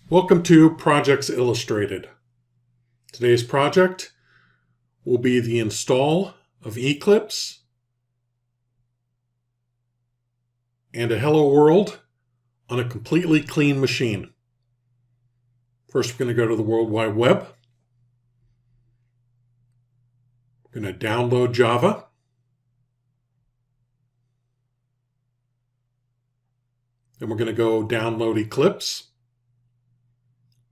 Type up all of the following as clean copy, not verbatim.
Welcome to Projects Illustrated. Today's project will be the install of Eclipse and a Hello World on a completely clean machine. First, we're going to go to the World Wide Web. We're going to download Java. Then we're going to go download Eclipse.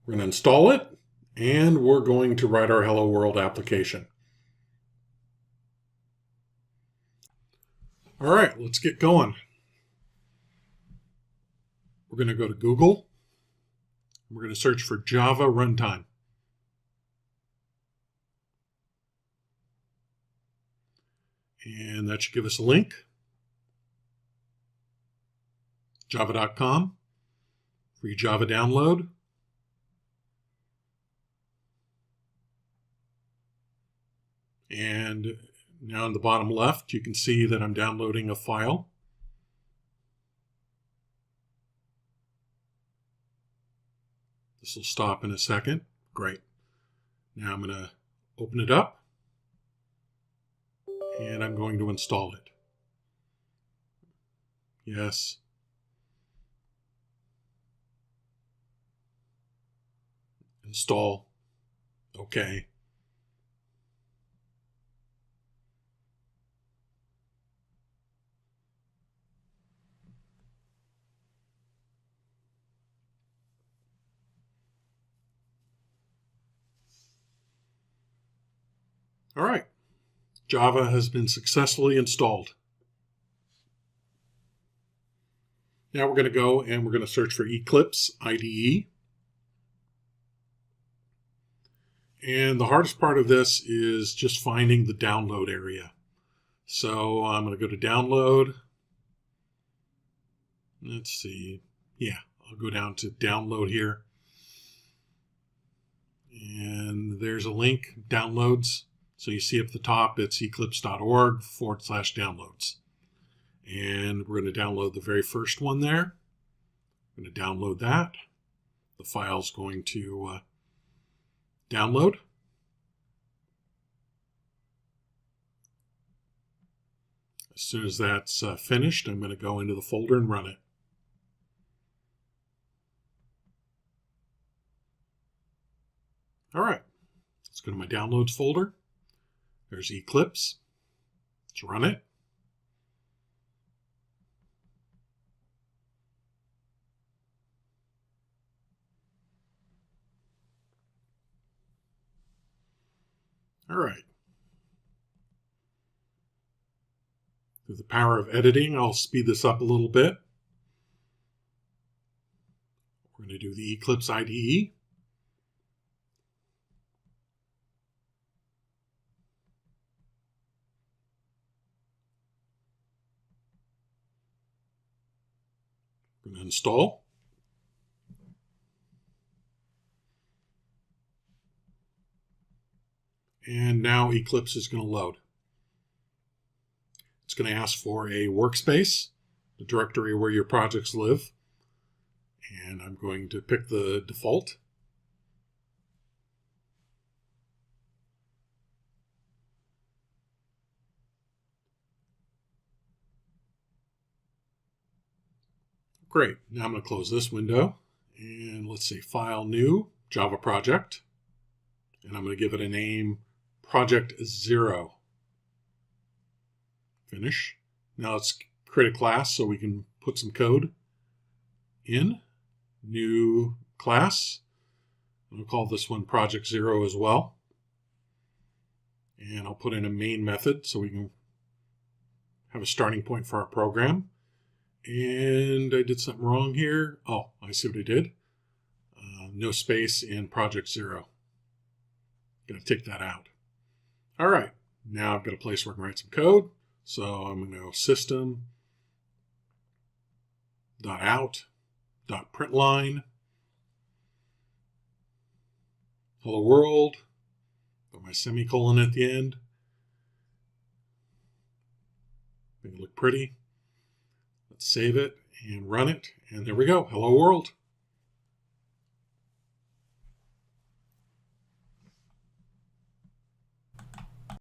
We're going to install it, and we're going to write our Hello World application. All right, let's get going. We're going to go to Google. We're going to search for Java Runtime. And that should give us a link. Java.com, free Java download. And now in the bottom left, you can see that I'm downloading a file. This will stop in a second. Great. Now I'm going to open it up, and I'm going to install it. Yes. Install. Okay. All right. Java has been successfully installed. Now we're going to go and we're going to search for Eclipse IDE. And the hardest part of this is just finding the download area. So I'm going to go to download. Let's see. Yeah, I'll go down to download here. And there's a link, downloads. So you see up the top, it's eclipse.org/downloads. And we're going to download the very first one there. I'm going to download that. The file's going to download. As soon as that's finished, I'm going to go into the folder and run it. All right, let's go to my downloads folder. There's Eclipse. Let's run it. All right. Through the power of editing, I'll speed this up a little bit. We're going to do the Eclipse IDE. We're going to install. And now Eclipse is going to load. It's going to ask for a workspace, the directory where your projects live. And I'm going to pick the default. Great. Now I'm going to close this window. And let's see, File, New, Java Project. And I'm going to give it a name, Project 0. Finish. Now let's create a class so we can put some code in. New class. I'll call this one Project 0 as well. And I'll put in a main method so we can have a starting point for our program. And I did something wrong here. Oh, I see what I did. No space in Project 0. Got to take that out. All right. Now I've got a place where I can write some code. So I'm going to go system.out.println hello world. Put my semicolon at the end. Make it look pretty. Let's save it and run it. And there we go. Hello world.